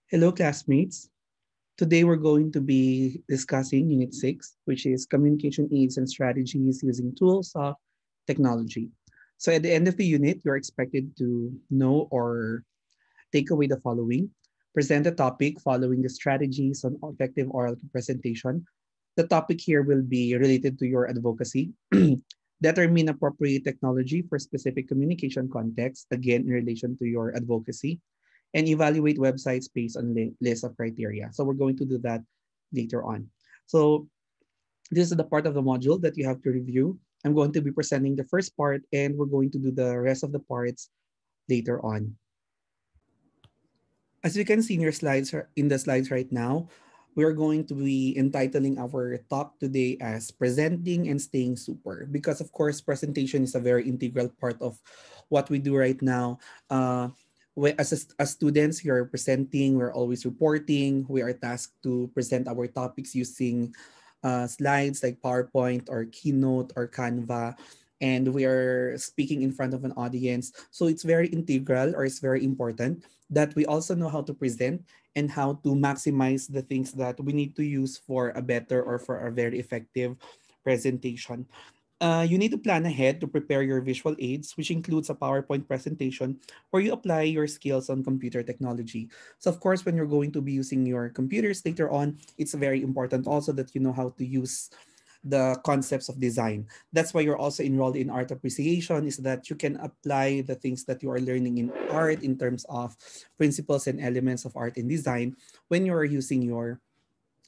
Hello, classmates. Today we're going to be discussing Unit 6, which is Communication Aids and Strategies Using Tools of Technology. So, at the end of the unit, you're expected to know or take away the following: present a topic following the strategies on effective oral presentation. The topic here will be related to your advocacy. Determine appropriate technology for specific communication context, again, in relation to your advocacy, and evaluate websites based on list of criteria. So we're going to do that later on. So this is the part of the module that you have to review. I'm going to be presenting the first part, and we're going to do the rest of the parts later on. As you can see in your slides, in the slides right now, we're going to be entitling our talk today as presenting and staying super, because of course presentation is a very integral part of what we do right now. As students, we are presenting, we're always reporting, we are tasked to present our topics using slides like PowerPoint or Keynote or Canva, and we are speaking in front of an audience. So it's very integral, or it's very important that we also know how to present and how to maximize the things that we need to use for a better or for a very effective presentation. You need to plan ahead to prepare your visual aids, which includes a PowerPoint presentation where you apply your skills on computer technology. So, of course, when you're going to be using your computers later on, it's very important also that you know how to use the concepts of design. That's why you're also enrolled in art appreciation, is that you can apply the things that you are learning in art in terms of principles and elements of art and design when you are using your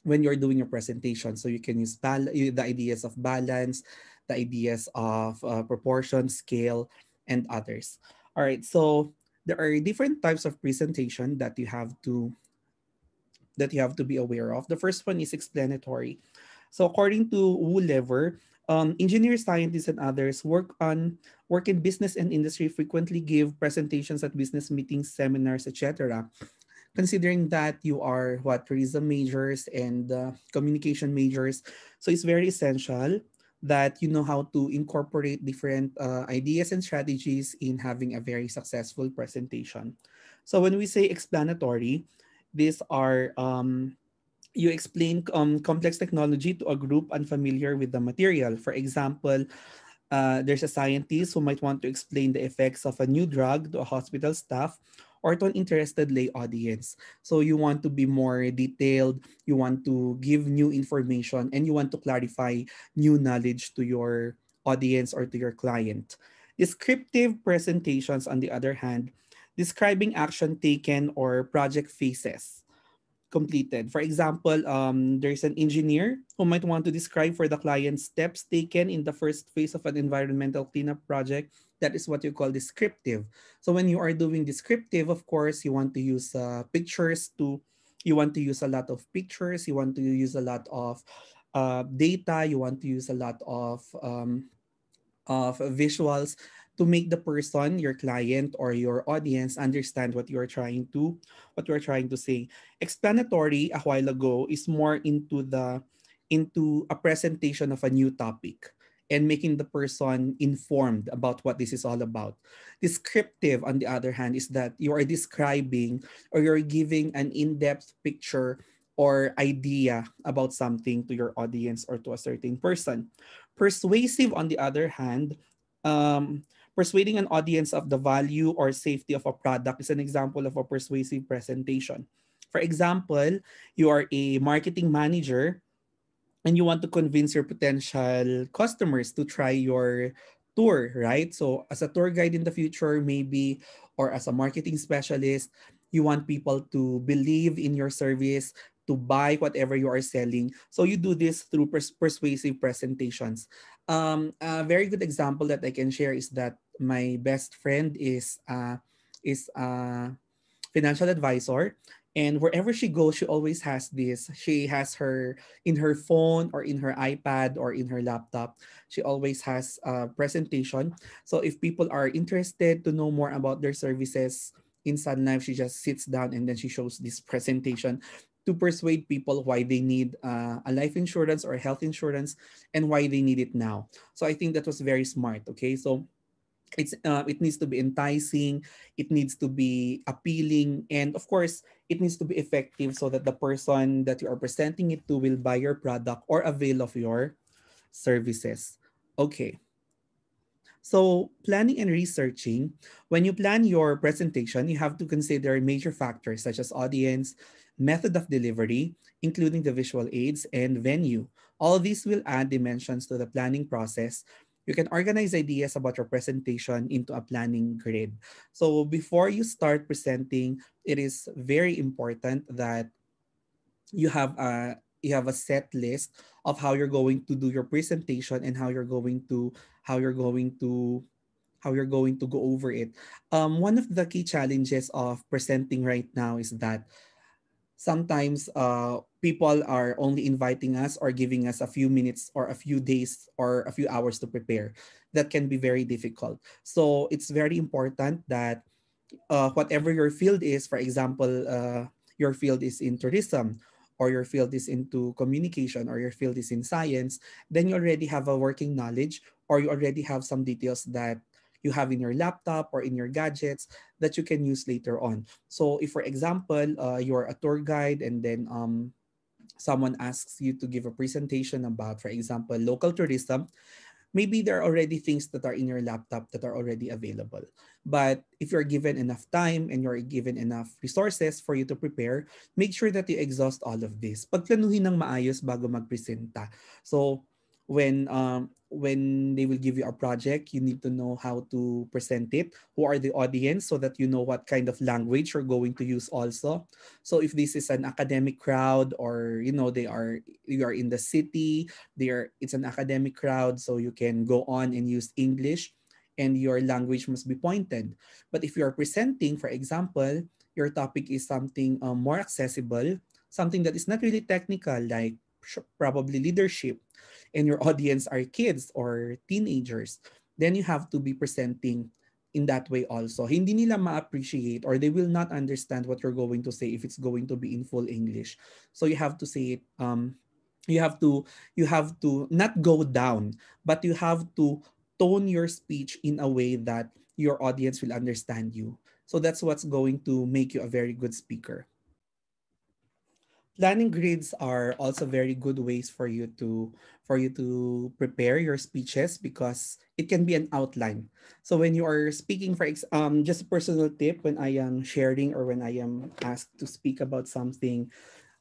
when you're doing your presentation. So you can use the ideas of balance, the ideas of proportion, scale, and others. All right, so there are different types of presentation that you have to be aware of. The first one is explanatory. So according to Wu Lever, engineers, scientists, and others work in business and industry, frequently give presentations at business meetings, seminars, etc. Considering that you are tourism majors and communication majors, so it's very essential that you know how to incorporate different ideas and strategies in having a very successful presentation. So when we say explanatory, these are you explain complex technology to a group unfamiliar with the material. For example, there's a scientist who might want to explain the effects of a new drug to a hospital staff or to an interested lay audience. So you want to be more detailed, you want to give new information, and you want to clarify new knowledge to your audience or to your client. Descriptive presentations, on the other hand, describing action taken or project phases completed. For example, there's an engineer who might want to describe for the client steps taken in the first phase of an environmental cleanup project. That is what you call descriptive. So when you are doing descriptive, of course, you want to use pictures to, you want to use a lot of pictures, you want to use a lot of data, you want to use a lot of visuals to make the person, your client or your audience, understand what you are trying to say. Explanatory a while ago is more into a presentation of a new topic and making the person informed about what this is all about. Descriptive, on the other hand, is that you are describing or you're giving an in-depth picture or idea about something to your audience or to a certain person. Persuasive, on the other hand, persuading an audience of the value or safety of a product is an example of a persuasive presentation. For example, you are a marketing manager and you want to convince your potential customers to try your tour, right? So, as a tour guide in the future, maybe, or as a marketing specialist, you want people to believe in your service, to buy whatever you are selling. So, you do this through persuasive presentations. A very good example that I can share is that my best friend is a financial advisor, and wherever she goes she always has this, she has her in her phone or in her iPad or in her laptop, she always has a presentation. So if people are interested to know more about their services in Sun Life, she just sits down and then she shows this presentation to persuade people why they need a life insurance or health insurance and why they need it now. So I think that was very smart. Okay, so It needs to be enticing, it needs to be appealing, and of course it needs to be effective so that the person that you are presenting it to will buy your product or avail of your services. Okay. So, planning and researching, when you plan your presentation, you have to consider major factors such as audience, method of delivery, including the visual aids, and venue. All these will add dimensions to the planning process. You can organize ideas about your presentation into a planning grid. So, before you start presenting, it is very important that you have a set list of how you're going to do your presentation and how you're going to how you're going to go over it. One of the key challenges of presenting right now is that sometimes people are only inviting us or giving us a few minutes or a few days or a few hours to prepare. That can be very difficult. So it's very important that whatever your field is, for example, your field is in tourism, or your field is into communication, or your field is in science, then you already have a working knowledge, or you already have some details that you have in your laptop or in your gadgets that you can use later on. So if, for example, you're a tour guide and then someone asks you to give a presentation about, for example, local tourism, maybe there are already things that are in your laptop that are already available. But if you're given enough time and you're given enough resources for you to prepare, make sure that you exhaust all of this. Pagplanuhin ng maayos bago magpresenta. So when they will give you a project, you need to know how to present it, who are the audience, so that you know what kind of language you're going to use also. So if this is an academic crowd, or you are in the city, it's an academic crowd, so you can go on and use English, and your language must be pointed. But if you're presenting, for example, your topic is something more accessible, something that is not really technical, like probably leadership, and your audience are kids or teenagers, then you have to be presenting in that way also. Hindi nila ma-appreciate, or they will not understand what you're going to say if it's going to be in full English. So you have to say it you have to not go down, but you have to tone your speech in a way that your audience will understand you. So that's what's going to make you a very good speaker. Planning grids are also very good ways for you to prepare your speeches, because it can be an outline. So when you are speaking, just a personal tip, when I am sharing or when I am asked to speak about something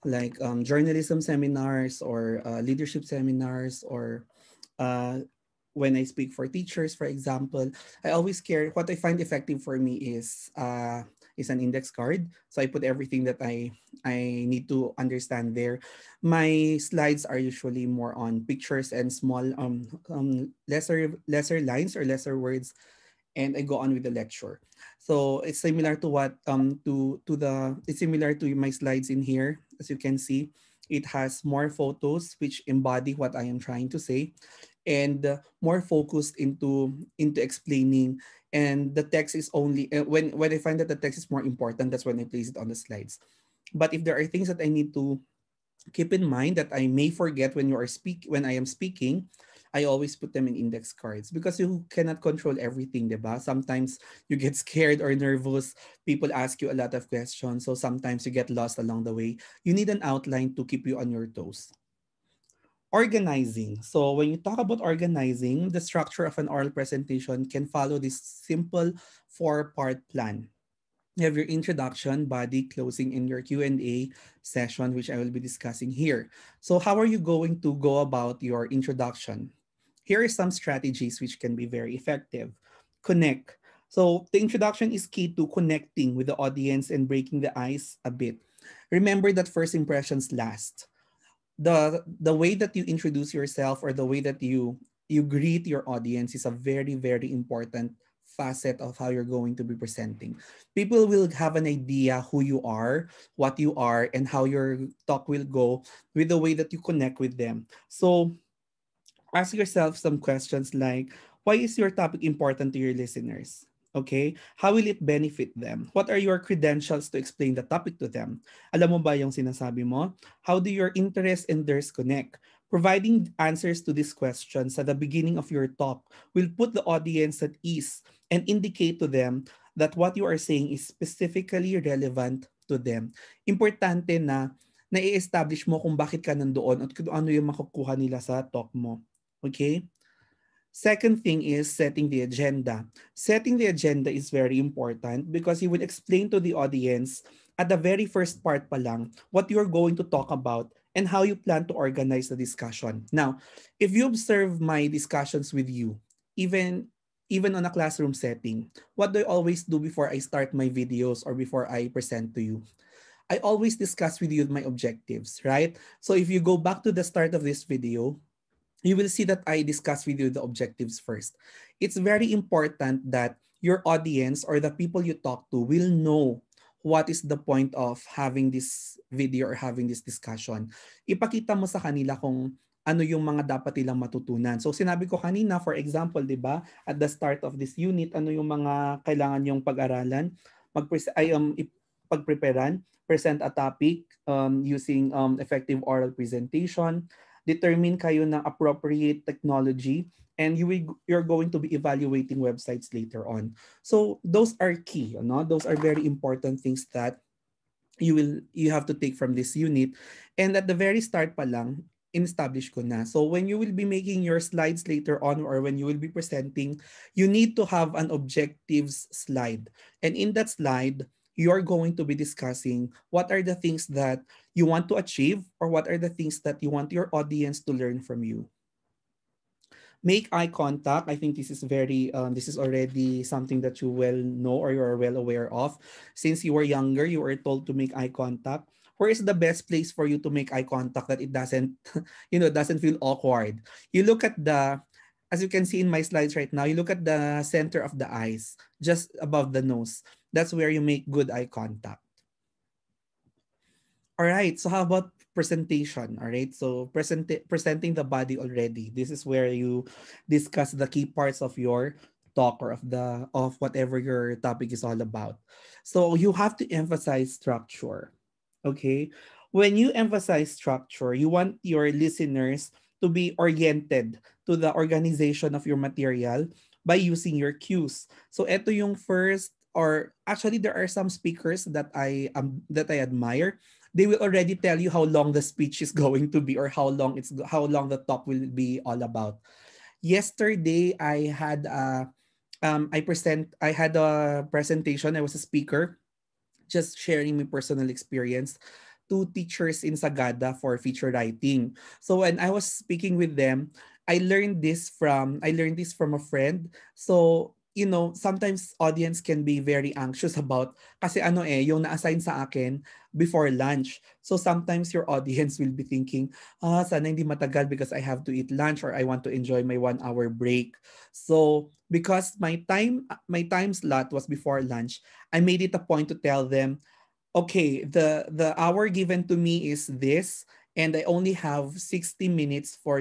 like journalism seminars, or leadership seminars, or uh, when I speak for teachers, for example, I always care. What I find effective for me is an index card. So I put everything that I need to understand there. My slides are usually more on pictures and small lesser lines or lesser words, and I go on with the lecture. So it's similar to what to the it's similar to my slides in here. As you can see, it has more photos which embody what I am trying to say, and more focused into explaining. And the text is only when I find that the text is more important, that's when I place it on the slides. But if there are things that I need to keep in mind that I may forget when I am speaking, I always put them in index cards, because you cannot control everything, diba? Sometimes you get scared or nervous. People ask you a lot of questions, so sometimes you get lost along the way. You need an outline to keep you on your toes. Organizing. So when you talk about organizing, the structure of an oral presentation can follow this simple four-part plan. You have your introduction, body, closing, and your Q&A session, which I will be discussing here. So how are you going to go about your introduction? Here are some strategies which can be very effective. Connect. So the introduction is key to connecting with the audience and breaking the ice a bit. Remember that first impressions last. The way that you introduce yourself, or the way that you greet your audience, is a very, very important facet of how you're going to be presenting. People will have an idea who you are, what you are, and how your talk will go with the way that you connect with them. So ask yourself some questions like, why is your topic important to your listeners? Okay? How will it benefit them? What are your credentials to explain the topic to them? Alam mo ba yung sinasabi mo? How do your interests and theirs connect? Providing answers to these questions at the beginning of your talk will put the audience at ease and indicate to them that what you are saying is specifically relevant to them. Importante na na-establish mo kung bakit ka nandoon at kung ano yung makukuha nila sa talk mo. Okay? Second thing is setting the agenda. Setting the agenda is very important because you will explain to the audience at the very first part pa lang what you're going to talk about and how you plan to organize the discussion. Now, if you observe my discussions with you, even on a classroom setting, what do I always do before I start my videos or before I present to you? I always discuss with you my objectives, right? So if you go back to the start of this video, you will see that I discuss with you the objectives first. It's very important that your audience or the people you talk to will know what is the point of having this video or having this discussion. Ipakita mo sa kanila kung ano yung mga dapat nilang matutunan. So sinabi ko kanina, for example, 'di ba, at the start of this unit, ano yung mga kailangan yung pag-aralan, pag-preparan, present a topic using effective oral presentation, determine kayo ng appropriate technology, and you're going to be evaluating websites later on. So those are key, no? Those are very important things that you have to take from this unit. And at the very start pa lang, in-establish ko na. So when you will be making your slides later on or when you will be presenting, you need to have an objectives slide. And in that slide, you're going to be discussing what are the things that you want to achieve or what are the things that you want your audience to learn from you. Make eye contact. I think this is already something that you well know or you are well aware of. Since you were younger, you were told to make eye contact. Where is the best place for you to make eye contact that it doesn't, doesn't feel awkward? You look at as you can see in my slides right now, you look at the center of the eyes, just above the nose. That's where you make good eye contact. All right. So how about presentation? All right. So presenting the body already. This is where you discuss the key parts of your talk or of whatever your topic is all about. So you have to emphasize structure. Okay. When you emphasize structure, you want your listeners to be oriented to the organization of your material by using your cues. So ito yung first, or actually there are some speakers that I admire. They will already tell you how long the speech is going to be or how long the talk will be all about. Yesterday I had a presentation. I was a speaker just sharing my personal experience to teachers in Sagada for feature writing. So when I was speaking with them, I learned this from a friend. So sometimes audience can be very anxious about kasi yung na-assign sa akin before lunch. So sometimes your audience will be thinking, sana hindi matagal because I have to eat lunch or I want to enjoy my 1 hour break. So because my time slot was before lunch, I made it a point to tell them, okay, the hour given to me is this, and I only have 60 minutes for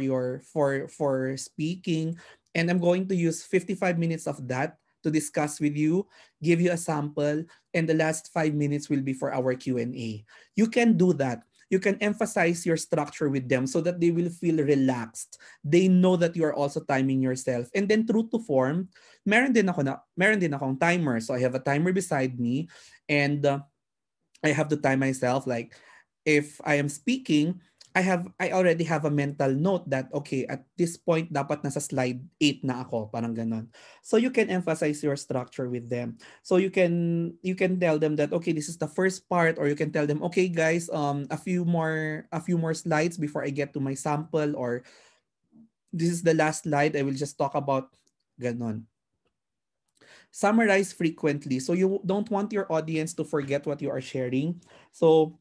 speaking, and I'm going to use 55 minutes of that to discuss with you, give you a sample, and the last 5 minutes will be for our Q&A. You can do that. You can emphasize your structure with them so that they will feel relaxed. They know that you are also timing yourself. And then true to form, meron din akong timer. So I have a timer beside me, and I have to time myself. Like if I am speaking, I already have a mental note that okay, at this point dapat nasa slide 8 na ako, parang ganon. So you can emphasize your structure with them. So you can tell them that okay, this is the first part, or you can tell them okay guys, a few more slides before I get to my sample, or this is the last slide, I will just talk about ganon. Summarize frequently. So you don't want your audience to forget what you are sharing. So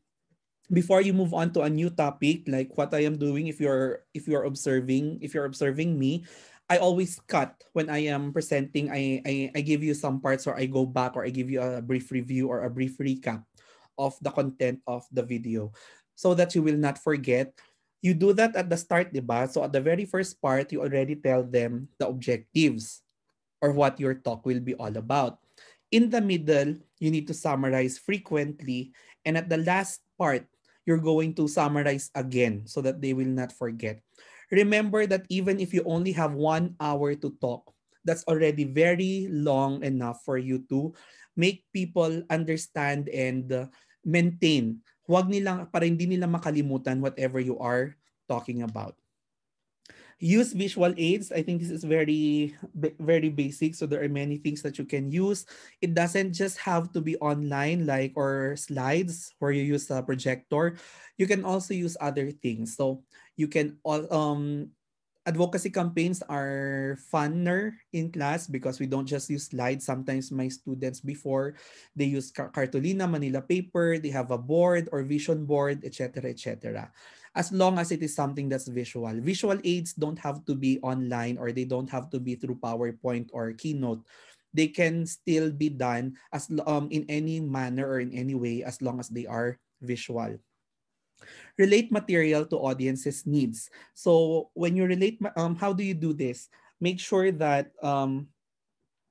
before you move on to a new topic, like what I am doing, if you're observing me, I always cut when I am presenting. I give you some parts, or I go back, or I give you a brief review or a brief recap of the content of the video so that you will not forget. You do that at the start, diba? So at the very first part, you already tell them the objectives or what your talk will be all about. In the middle, you need to summarize frequently. And at the last part, you're going to summarize again so that they will not forget. Remember that even if you only have 1 hour to talk, that's already very long enough for you to make people understand and maintain. Huwag nilang, para hindi nila makalimutan whatever you are talking about. Use visual aids. I think this is very basic. So there are many things that you can use. It doesn't just have to be online, like, or slides where you use a projector. You can also use other things. So you can all advocacy campaigns are funner in class because we don't just use slides. Sometimes my students before, they use cartolina, Manila paper, they have a board or vision board, etc., etc. As long as it is something that's visual. Visual aids don't have to be online, or they don't have to be through PowerPoint or Keynote. They can still be done as in any manner or in any way, as long as they are visual. Relate material to audience's needs. So when you relate, how do you do this? Make sure that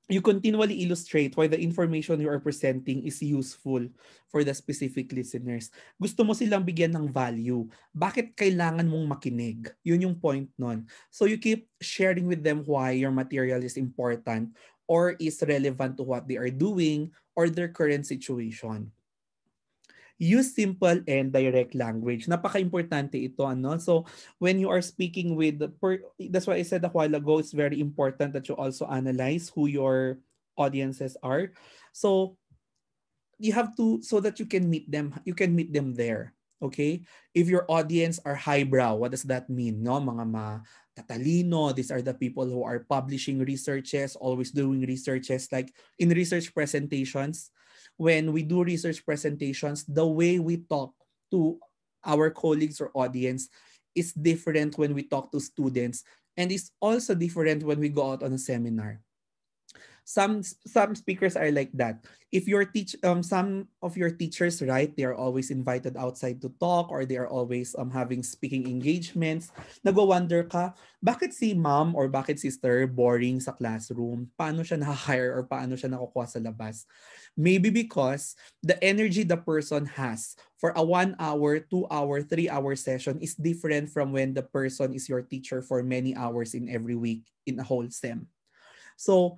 you continually illustrate why the information you are presenting is useful for the specific listeners. Gusto mo silang bigyan ng value. Bakit kailangan mong makinig? Yun yung point nun. So you keep sharing with them why your material is important or is relevant to what they are doing or their current situation. Use simple and direct language. Napaka-importante ito, ano? So, when you are speaking with that's why I said a while ago, it's very important that you also analyze who your audiences are. So, you have to, so that you can meet them there. Okay? If your audience are highbrow, what does that mean? No, mga tatalino, these are the people who are publishing researches, always doing researches, like in research presentations. When we do research presentations, the way we talk to our colleagues or audience is different when we talk to students, and it's also different when we go out on a seminar. Some speakers are like that. If your some of your teachers, right, they are always invited outside to talk, or they are always having speaking engagements. Nagwo-wonder ka, bakit si mom or bakit sister boring sa classroom? Paano siya na-hire or paano siya nakukuha sa labas? Maybe because the energy the person has for a 1 hour, 2 hour, 3 hour session is different from when the person is your teacher for many hours in every week in a whole sem. So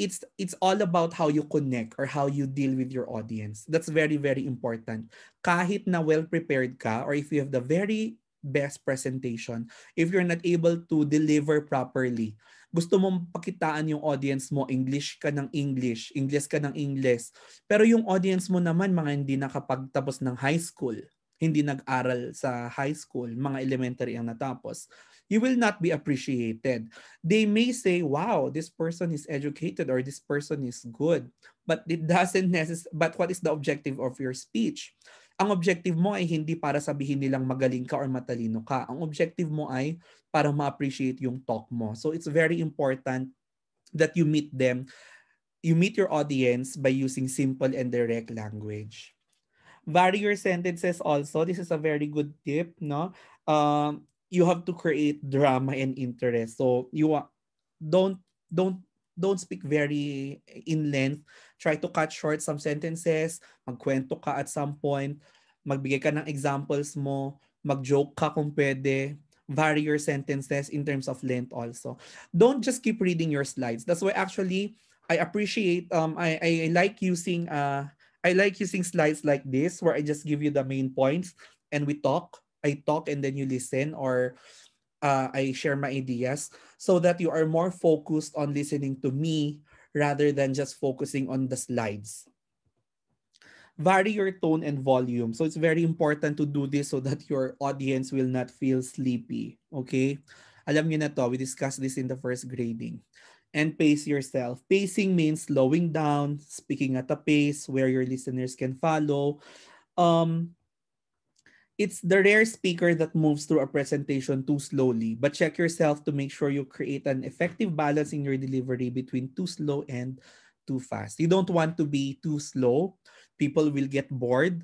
it's all about how you connect or how you deal with your audience. That's very important. Kahit na well prepared ka, or if you have the very best presentation, if you're not able to deliver properly, gusto mong pakitaan yung audience mo, English ka ng English, English ka ng English, pero yung audience mo naman mga hindi nakapagtapos ng high school, hindi nag-aral sa high school, mga elementary ang natapos, you will not be appreciated. They may say, wow, this person is educated or this person is good. But it doesn't necessarily, but what is the objective of your speech? Ang objective mo ay hindi para sabihin nilang magaling ka or matalino ka. Ang objective mo ay para ma-appreciate yung talk mo. So it's very important that you meet them. You meet your audience by using simple and direct language. Vary your sentences also. This is a very good tip, no? You have to create drama and interest. So don't don't don't speak very in length. Try to cut short some sentences. Magkwento ka at some point. Magbigay ka ng examples mo. Mag-joke ka kung pwede. Vary your sentences in terms of length also. Don't just keep reading your slides. That's why actually I appreciate I like using slides like this where I just give you the main points and we talk. I talk and then you listen, or I share my ideas so that you are more focused on listening to me rather than just focusing on the slides. Vary your tone and volume. So it's very important to do this so that your audience will not feel sleepy. Okay? Alam niyo na to, we discussed this in the first grading. And pace yourself. Pacing means slowing down, speaking at a pace where your listeners can follow. Um, it's the rare speaker that moves through a presentation too slowly, but check yourself to make sure you create an effective balance in your delivery between too slow and too fast. You don't want to be too slow. People will get bored,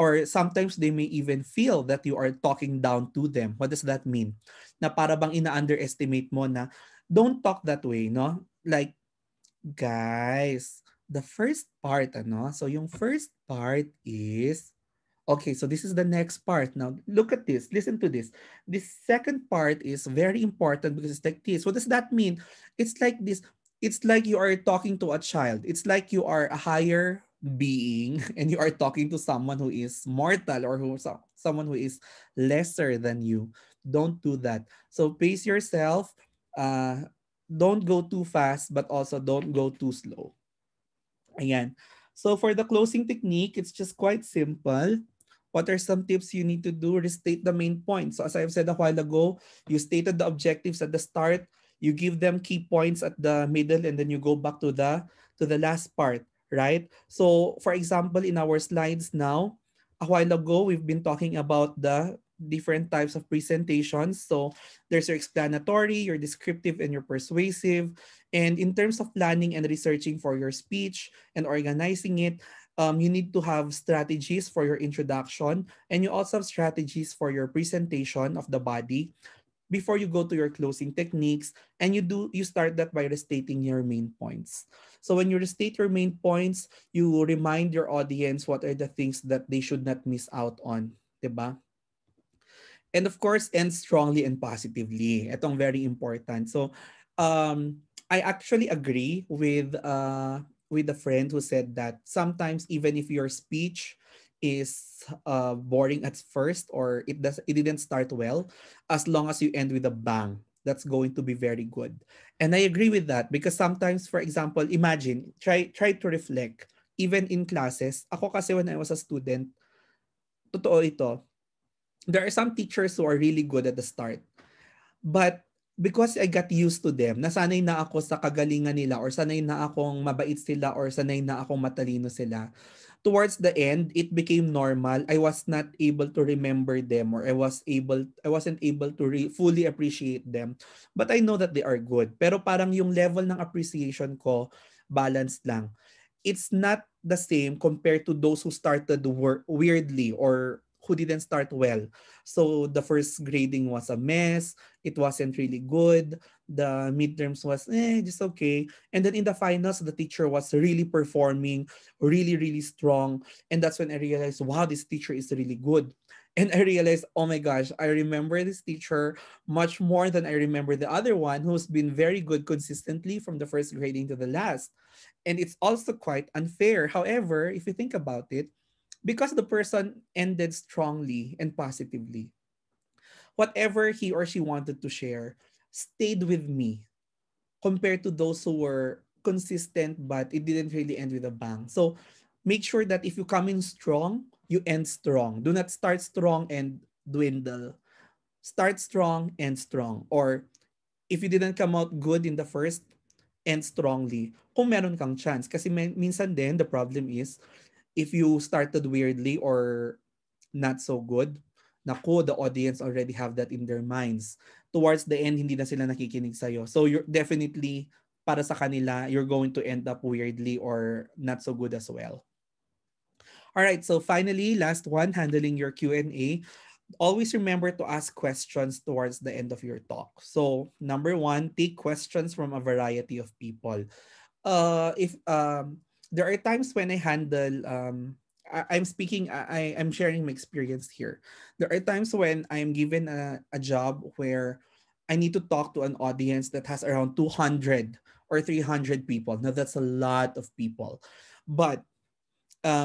or sometimes they may even feel that you are talking down to them. What does that mean? Na para bang ina-underestimate mo na don't talk that way, no? Like, guys, the first part, ano? So yung first part is Okay, so this is the next part. Now, look at this. Listen to this. This second part is very important because it's like this. What does that mean? It's like this. It's like you are talking to a child. It's like you are a higher being and you are talking to someone who is mortal or someone who is lesser than you. Don't do that. So pace yourself. Uh, don't go too fast, but also don't go too slow. Ayan. So for the closing technique, it's just quite simple. What are some tips you need to do? Restate the main points. So as I've said a while ago, you stated the objectives at the start, you give them key points at the middle, and then you go back to the last part, right? So for example, in our slides now, a while ago, we've been talking about the different types of presentations. So there's your explanatory, your descriptive, and your persuasive. And in terms of planning and researching for your speech and organizing it, you need to have strategies for your introduction, and you also have strategies for your presentation of the body before you go to your closing techniques, and you start that by restating your main points. So when you restate your main points, you remind your audience what are the things that they should not miss out on, 'di ba? And of course, end strongly and positively. Itong very important. So, I actually agree with a friend who said that sometimes even if your speech is boring at first or it didn't start well, as long as you end with a bang, that's going to be very good. And I agree with that because sometimes, for example, imagine try to reflect even in classes. Ako kasi when I was a student, totoo ito, there are some teachers who are really good at the start. But because I got used to them, nasanay na ako sa kagalingan nila or sanay na akong mabait sila or sanay na akong matalino sila. Towards the end, it became normal. I was not able to remember them or I wasn't able to fully appreciate them. But I know that they are good. Pero parang yung level ng appreciation ko balanced lang. It's not the same compared to those who started weirdly or who didn't start well. So the first grading was a mess. It wasn't really good. The midterms was just okay. And then in the finals, the teacher was really performing, really, really strong. And that's when I realized, wow, this teacher is really good. And I realized, oh my gosh, I remember this teacher much more than I remember the other one who's been very good consistently from the first grading to the last. And it's also quite unfair. However, if you think about it, because the person ended strongly and positively, whatever he or she wanted to share stayed with me compared to those who were consistent but it didn't really end with a bang. So make sure that if you come in strong, you end strong. Do not start strong and dwindle. Start strong and strong. Or if you didn't come out good in the first, end strongly. Kung meron kang chance. Kasi minsan din, the problem is, if you started weirdly or not so good, naku, the audience already have that in their minds. Towards the end, hindi na sila nakikinig sa'yo. So you're definitely, para sa kanila, you're going to end up weirdly or not so good as well. All right, so finally, last one, handling your Q&A. Always remember to ask questions towards the end of your talk. So, number one, take questions from a variety of people. If There are times when I handle I'm speaking I'm sharing my experience here. There are times when I'm given a job where I need to talk to an audience that has around 200 or 300 people. Now that's a lot of people. But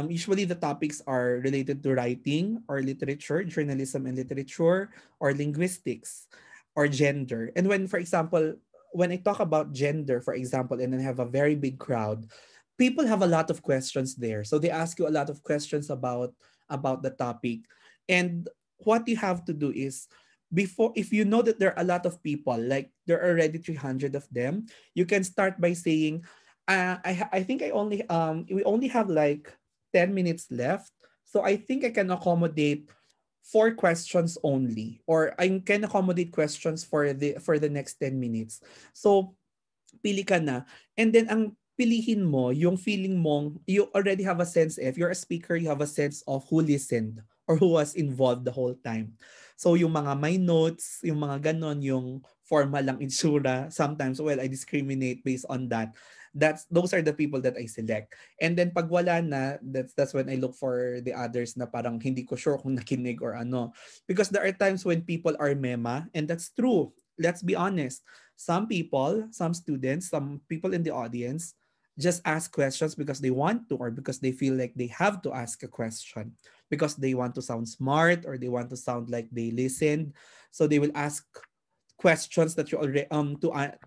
usually the topics are related to writing or literature, journalism and literature, or linguistics or gender. And when, for example, when I talk about gender, for example, and then have a very big crowd, people have a lot of questions there. So they ask you a lot of questions about the topic. And what you have to do is before if you know that there are a lot of people, like there are already 300 of them, you can start by saying, I think I only we only have like 10 minutes left. So I think I can accommodate four questions only or I can accommodate questions for the next 10 minutes. So pili ka na. And then ang pilihin mo, yung feeling mong you already have a sense, if you're a speaker, you have a sense of who listened or who was involved the whole time. So yung mga my notes, yung mga ganon, yung formal lang itsura, sometimes, well, I discriminate based on that. Those are the people that I select. And then pag wala na, that's when I look for the others na parang hindi ko sure kung nakinig or ano. Because there are times when people are mema, and that's true. Let's be honest. Some people, some students, some people in the audience just ask questions because they want to, or because they feel like they have to ask a question, because they want to sound smart, or they want to sound like they listened. So they will ask questions that you already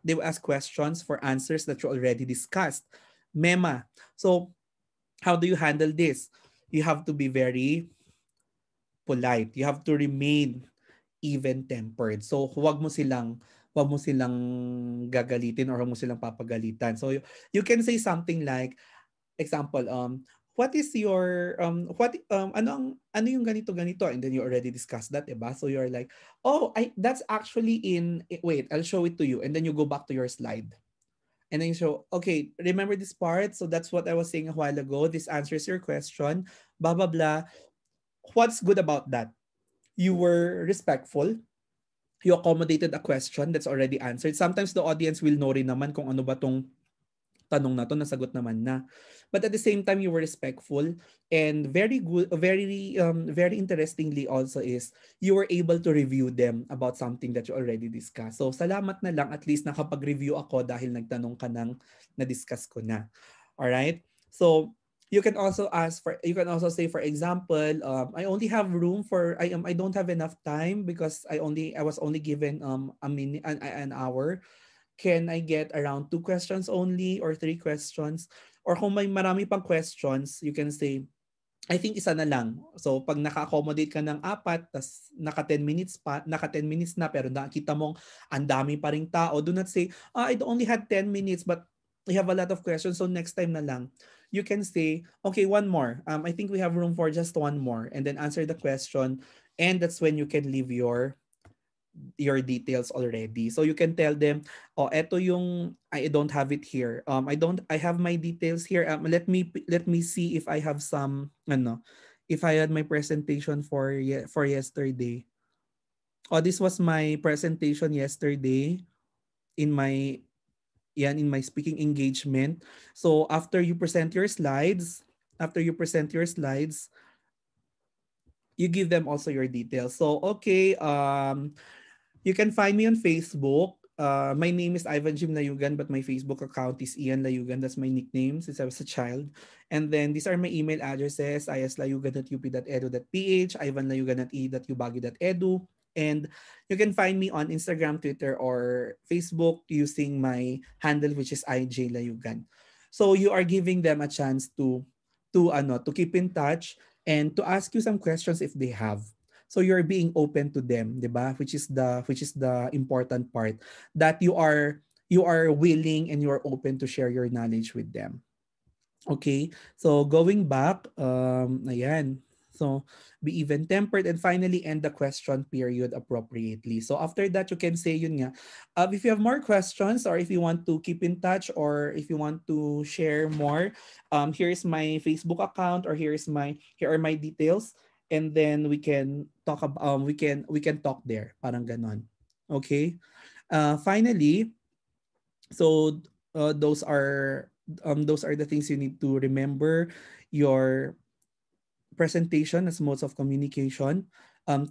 they will ask questions for answers that you already discussed. Mema. So how do you handle this? You have to be very polite. You have to remain even-tempered. So huwag mo silang gagalitin, or huwag mo silang papagalitan. So you can say something like, example, what is your ano yung ganito ganito, and then you already discussed that, diba? So you're like, oh, I that's actually in wait, I'll show it to you, and then you go back to your slide. And then you show, okay, remember this part? So that's what I was saying a while ago. This answers your question. Blah blah blah. What's good about that? You were respectful. You accommodated a question that's already answered. Sometimes the audience will know rin naman kung ano ba tong tanong na to, nasagot naman na. But at the same time, you were respectful, and very good, very interestingly also is you were able to review them about something that you already discussed. So salamat na lang, at least nakapag-review ako dahil nagtanong ka ng na-discuss ko na. Alright? So you can also say, for example, I only have room for I don't have enough time because I was only given an hour. Can I get around 2 questions only, or 3 questions? Or kung may marami pang questions, you can say, I think isa na lang. So pag naka-accommodate ka ng 4, tas naka 10 minutes na, pero nakita mong ang dami pa ring tao, do not say, I only had 10 minutes but I have a lot of questions, so next time na lang. You can say, okay, one more. I think we have room for just one more, and then answer the question, and that's when you can leave your details already. So you can tell them, oh, eto yung I don't have it here. I have my details here. Let me see if I have some if I had my presentation for yesterday. Oh, this was my presentation yesterday in my speaking engagement. So after you present your slides, you give them also your details. So okay, you can find me on Facebook. My name is Ivan Jim Layugan, but my Facebook account is Ian Layugan. That's my nickname since I was a child. And then these are my email addresses: islayugan@up.edu.ph, ivanlayugan@e.ubagi.edu. And you can find me on Instagram, Twitter, or Facebook using my handle, which is IJ Layugan. So you are giving them a chance to keep in touch and to ask you some questions if they have. So you're being open to them, 'di ba? Which is the important part, that you are willing and you are open to share your knowledge with them. Okay? So going back, ayan. So be even tempered, and finally end the question period appropriately. So after that, you can say yun nga. If you have more questions, or if you want to keep in touch, or if you want to share more, here is my Facebook account, or here are my details, and then we can talk about we can talk there, parang ganon. Okay? Finally, so those are the things you need to remember: your presentation as modes of communication,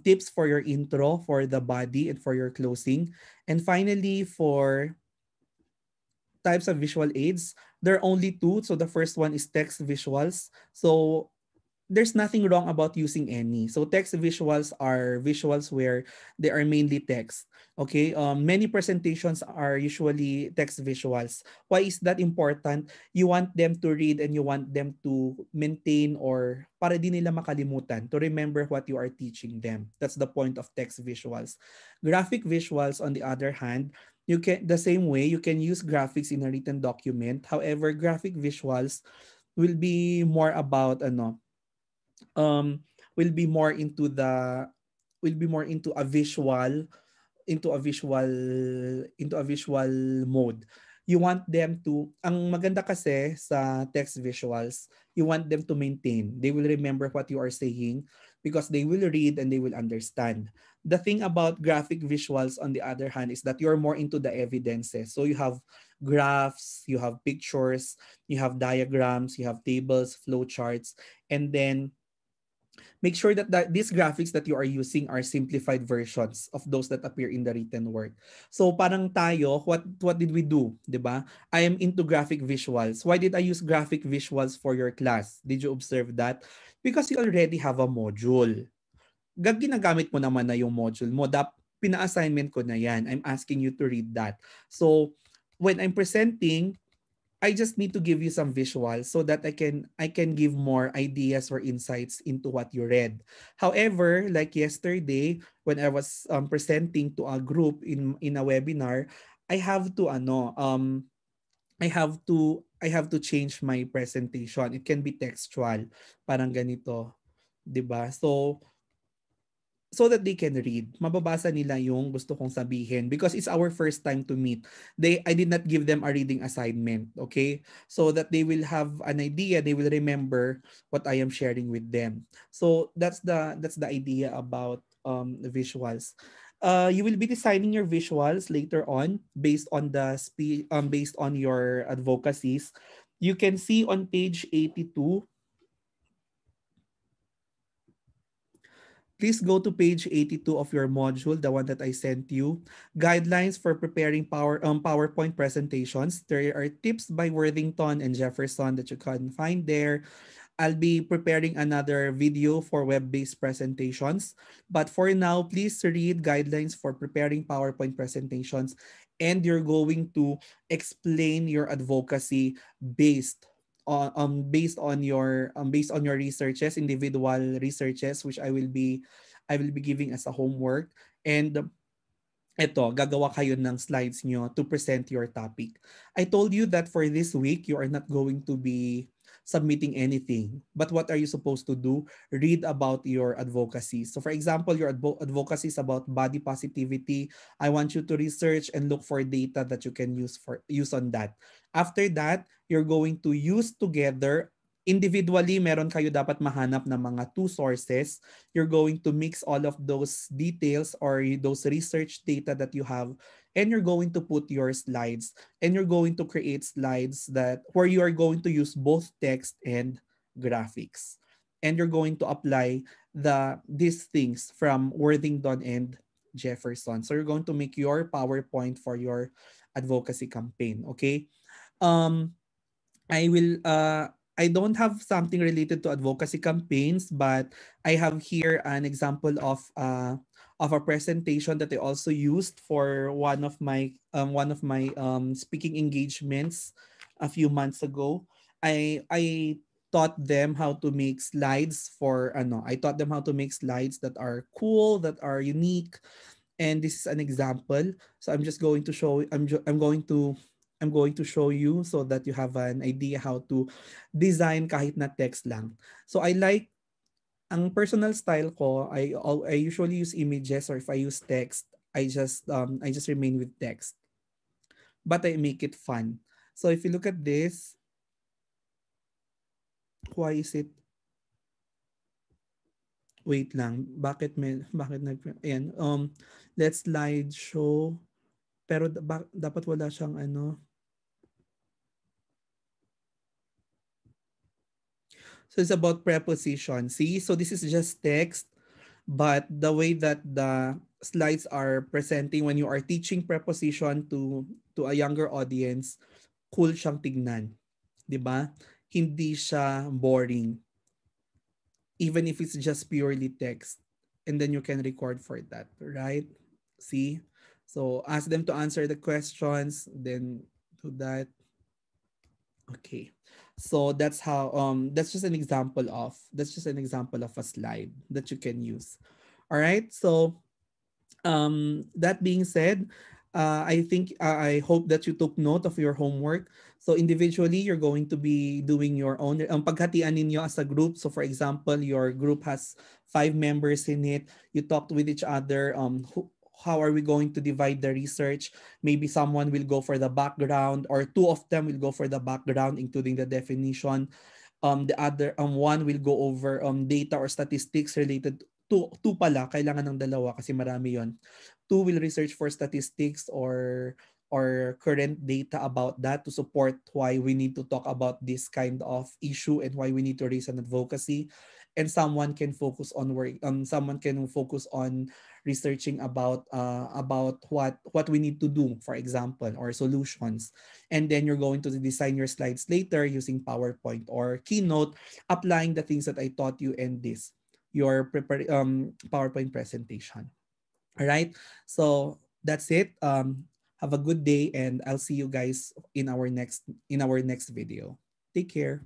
tips for your intro, for the body, and for your closing, and finally, for types of visual aids, there are only two. So the first one is text visuals. So there's nothing wrong about using any. So text visuals are visuals where they are mainly text. Okay, many presentations are usually text visuals. Why is that important? You want them to read, and you want them to maintain, or para di nila makalimutan, to remember what you are teaching them. That's the point of text visuals. Graphic visuals, on the other hand, you can the same way you can use graphics in a written document. However, graphic visuals will be more about um will be more into the will be more into a visual mode. You want them to, ang maganda kasi sa text visuals, you want them to maintain. They will remember what you are saying because they will read and they will understand. The thing about graphic visuals, on the other hand, is that you're more into the evidences. So you have graphs, you have pictures, you have diagrams, you have tables, flow charts, and then make sure that, these graphics that you are using are simplified versions of those that appear in the written word. So parang tayo, what did we do, 'di ba? I am into graphic visuals. Why did I use graphic visuals for your class? Did you observe that? Because you already have a module. Ginagamit mo naman na yung module mo. Pina-assignment ko na yan. I'm asking you to read that. So when I'm presenting, I just need to give you some visuals so that I can give more ideas or insights into what you read. However, like yesterday when I was presenting to a group in a webinar, I have to I have to change my presentation. It can be textual, parang ganito, 'di ba? So that they can read. Mababasa nila yung gusto kong sabihin because it's our first time to meet. I did not give them a reading assignment, okay? So that they will have an idea, they will remember what I am sharing with them. So that's the idea about the visuals. You will be designing your visuals later on based on your advocacies. You can see on page 82. Please go to page 82 of your module, the one that I sent you. Guidelines for preparing PowerPoint presentations. There are tips by Worthington and Jefferson that you can find there. I'll be preparing another video for web-based presentations. But for now, please read guidelines for preparing PowerPoint presentations, and you're going to explain your advocacy based on your researches, individual researches, which I will be giving as a homework. And eto, gagawa kayo ng slides nyo to present your topic. I told you that for this week, you are not going to be submitting anything. But what are you supposed to do? Read about your advocacy. So for example, your advocacy is about body positivity. I want you to research and look for data that you can use on that. After that, you're going to use together individually, meron kayo dapat mahanap ng mga two sources. You're going to mix all of those details or those research data that you have, and you're going to put your slides, and you're going to create slides that where you are going to use both text and graphics, and you're going to apply these things from Worthington and Jefferson. So you're going to make your PowerPoint for your advocacy campaign. Okay. um I don't have something related to advocacy campaigns, but I have here an example of a presentation that I also used for one of my speaking engagements a few months ago. I taught them how to make slides I taught them how to make slides that are cool, that are unique, and this is an example. So I'm just going to show I'm going to show you so that you have an idea how to design kahit na text lang. So ang personal style ko, I usually use images, or if I use text, I just remain with text. But I make it fun. So if you look at this, why is it wait lang, bakit ayan, let's slideshow, pero dapat wala siyang ano. So it's about preposition. See, so this is just text, but the way that the slides are presenting when you are teaching preposition to a younger audience, cool siyang tignan, 'di ba? Hindi siya boring, even if it's just purely text. And then you can record for that, right? See? So ask them to answer the questions, then do that. Okay. So that's just an example of a slide that you can use. All right? So that being said, I hope that you took note of your homework. So individually, you're going to be doing your own paghatian ninyo as a group. So for example, your group has 5 members in it. You talked with each other. how are we going to divide the research? Maybe someone will go for the background, or two of them will go for the background, including the definition. The other one will go over data or statistics related to two pala, kailangan ng dalawa kasi marami yon. Two will research for statistics or current data about that to support why we need to talk about this kind of issue and why we need to raise an advocacy. And someone can focus on work someone can focus on researching about what we need to do, for example, or solutions. And then you're going to design your slides later using PowerPoint or Keynote, applying the things that I taught you in this your PowerPoint presentation. All right, so that's it. Have a good day, and I'll see you guys in our next video. Take care.